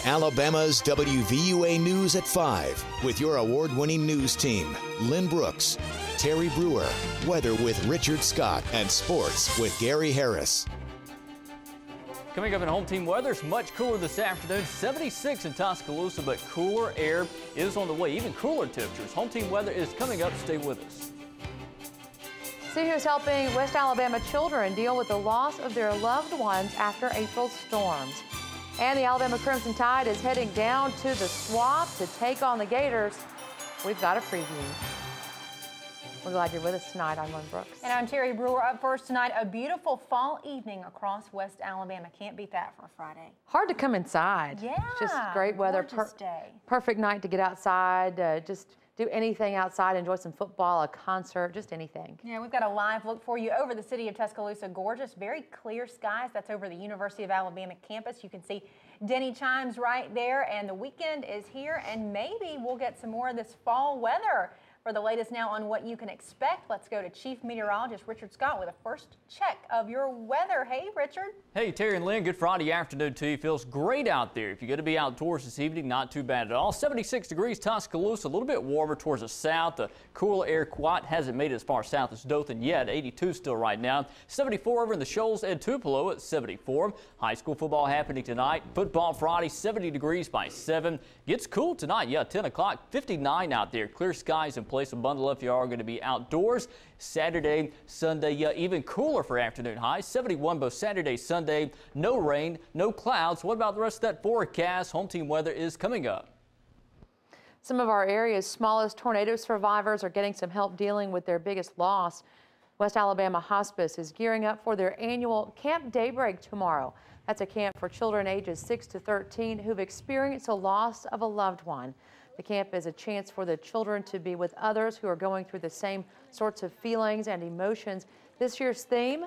Alabama's WVUA News at 5 with your award-winning news team, Lynn Brooks, Terry Brewer, weather with Richard Scott, and sports with Gary Harris. Coming up in home team weather, it's much cooler this afternoon. 76 in Tuscaloosa, but cooler air is on the way. Even cooler temperatures. Home team weather is coming up. Stay with us. See who's helping West Alabama children deal with the loss of their loved ones after April's storms. And the Alabama Crimson Tide is heading down to the Swamp to take on the Gators. We've got a preview. We're glad you're with us tonight. I'm Lynn Brooks. And I'm Terry Brewer. Up first tonight, a beautiful fall evening across West Alabama. Can't beat that for a Friday. Hard to come inside. Yeah. It's just great weather. Perfect night to get outside, just do anything outside, enjoy some football, a concert, just anything. Yeah, we've got a live look for you over the city of Tuscaloosa. Gorgeous, very clear skies. That's over the University of Alabama campus. You can see Denny chimes right there, and the weekend is here, and maybe we'll get some more of this fall weather. For the latest now on what you can expect, let's go to Chief Meteorologist Richard Scott with a first check of your weather. Hey, Richard. Hey, Terry and Lynn, good Friday afternoon to you. Feels great out there. If you're going to be outdoors this evening, not too bad at all. 76 degrees Tuscaloosa, a little bit warmer towards the south. The cooler air quite hasn't made it as far south as Dothan yet. 82 still right now. 74 over in the Shoals and Tupelo at 74. High school football happening tonight. Football Friday, 70 degrees by 7. Gets cool tonight. Yeah, 10 o'clock, 59 out there. Clear skies and place a bundle up if you are going to be outdoors. Saturday, Sunday, yeah, even cooler for afternoon highs. 71 both Saturday, Sunday. No rain, no clouds. What about the rest of that forecast? Home team weather is coming up. Some of our area's smallest tornado survivors are getting some help dealing with their biggest loss. West Alabama Hospice is gearing up for their annual Camp Daybreak tomorrow. That's a camp for children ages 6 to 13 who've experienced a loss of a loved one. The camp is a chance for the children to be with others who are going through the same sorts of feelings and emotions. This year's theme,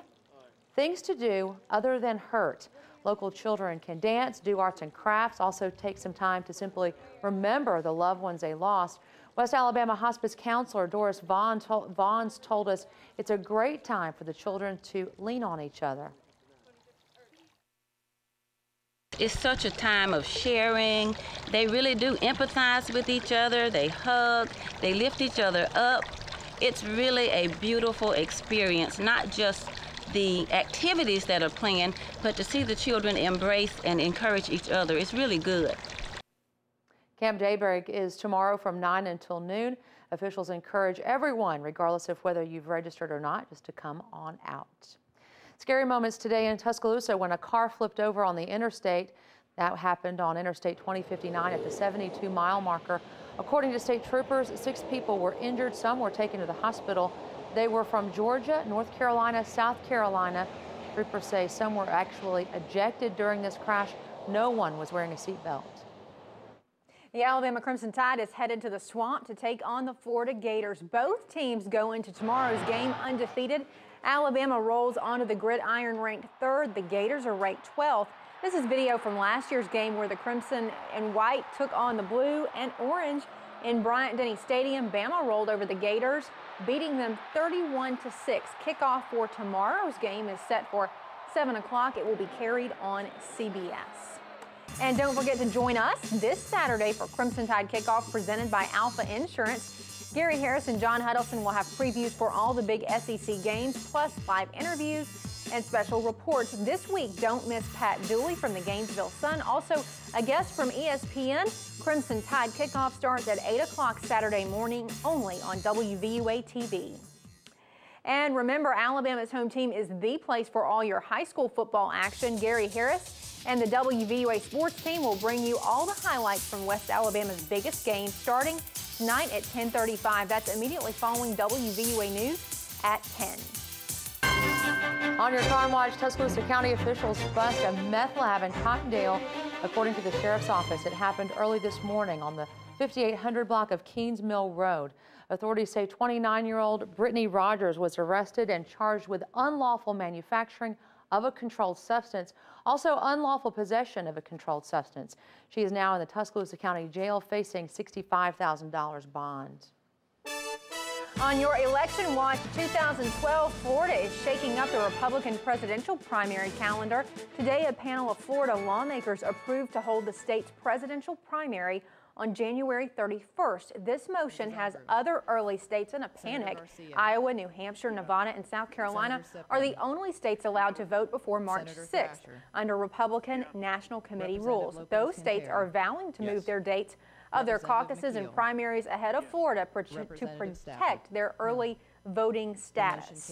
things to do other than hurt. Local children can dance, do arts and crafts, also take some time to simply remember the loved ones they lost. West Alabama Hospice Counselor Doris Vaughns told us it's a great time for the children to lean on each other. It's such a time of sharing. They really do empathize with each other. They hug, they lift each other up. It's really a beautiful experience, not just the activities that are planned, but to see the children embrace and encourage each other. It's really good. Camp Daybreak is tomorrow from 9 until noon. Officials encourage everyone, regardless of whether you've registered or not, just to come on out. Scary moments today in Tuscaloosa when a car flipped over on the interstate. That happened on Interstate 2059 at the 72-mile marker. According to state troopers, 6 people were injured. Some were taken to the hospital. They were from Georgia, North Carolina, South Carolina. Troopers say some were actually ejected during this crash. No one was wearing a seatbelt. The Alabama Crimson Tide is headed to the Swamp to take on the Florida Gators. Both teams go into tomorrow's game undefeated. Alabama rolls onto the gridiron ranked 3rd. The Gators are ranked 12th. This is video from last year's game where the Crimson and White took on the Blue and Orange in Bryant-Denny Stadium. Bama rolled over the Gators, beating them 31-6. Kickoff for tomorrow's game is set for 7 o'clock. It will be carried on CBS. And don't forget to join us this Saturday for Crimson Tide Kickoff presented by Alpha Insurance. Gary Harris and John Huddleston will have previews for all the big SEC games, plus live interviews and special reports. This week, don't miss Pat Dooley from the Gainesville Sun. Also, a guest from ESPN. Crimson Tide Kickoff starts at 8 o'clock Saturday morning, only on WVUA TV. And remember, Alabama's home team is the place for all your high school football action. Gary Harris and the WVUA sports team will bring you all the highlights from West Alabama's biggest game starting tonight at 10:35. That's immediately following WVUA News at 10. On your Crime Watch, Tuscaloosa County officials bust a meth lab in Cottondale. According to the sheriff's office, it happened early this morning on the 5800 block of Keens Mill Road. Authorities say 29-year-old Brittany Rogers was arrested and charged with unlawful manufacturing of a controlled substance, also unlawful possession of a controlled substance. She is now in the Tuscaloosa County Jail facing $65,000 bond. On your election watch 2012, Florida is shaking up the Republican presidential primary calendar. Today, a panel of Florida lawmakers approved to hold the state's presidential primary on January 31st. This motion has other early states in a panic. Iowa, New Hampshire, Nevada, and South Carolina are the only states allowed to vote before March 6th under Republican National Committee rules. Those states are vowing to move their dates of their caucuses and primaries ahead of Florida to protect their early voting status.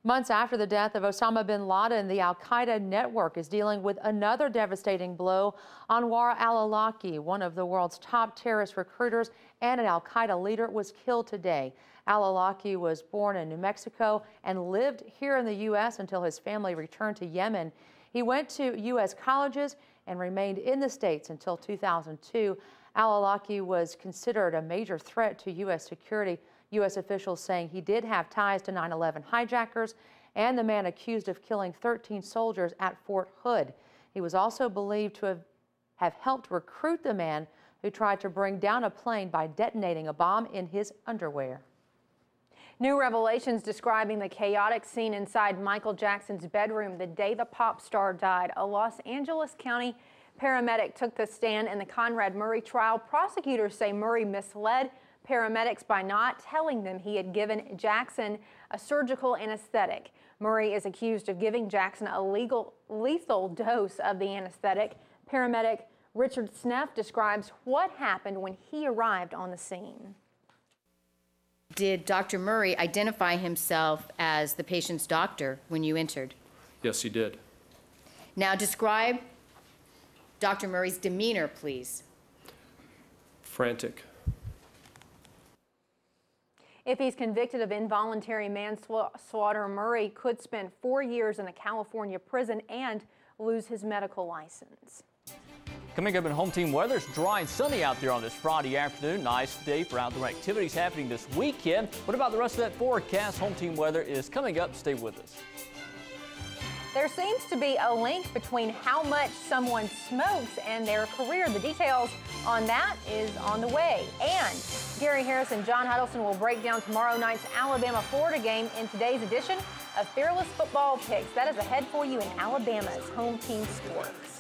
Months after the death of Osama bin Laden, the al-Qaeda network is dealing with another devastating blow. Anwar al-Awlaki, one of the world's top terrorist recruiters and an al-Qaeda leader, was killed today. Al-Awlaki was born in New Mexico and lived here in the U.S. until his family returned to Yemen. He went to U.S. colleges and remained in the States until 2002. Al-Awlaki was considered a major threat to U.S. security, U.S. officials saying he did have ties to 9/11 hijackers and the man accused of killing 13 soldiers at Fort Hood. He was also believed to have helped recruit the man who tried to bring down a plane by detonating a bomb in his underwear. New revelations describing the chaotic scene inside Michael Jackson's bedroom the day the pop star died. A Los Angeles County paramedic took the stand in the Conrad Murray trial. Prosecutors say Murray misled paramedics by not telling them he had given Jackson a surgical anesthetic. Murray is accused of giving Jackson a lethal dose of the anesthetic. Paramedic Richard Sneff describes what happened when he arrived on the scene. Did Dr. Murray identify himself as the patient's doctor when you entered? Yes, he did. Now describe Dr. Murray's demeanor, please. Frantic. If he's convicted of involuntary manslaughter, Murray could spend 4 years in a California prison and lose his medical license. Coming up in home team weather, it's dry and sunny out there on this Friday afternoon. Nice day for outdoor activities happening this weekend. What about the rest of that forecast? Home team weather is coming up. Stay with us. There seems to be a link between how much someone smokes and their career. The details on that is on the way. And Gary Harris and John Huddleston will break down tomorrow night's Alabama-Florida game in today's edition of Fearless Football Picks. That is ahead for you in Alabama's home team sports.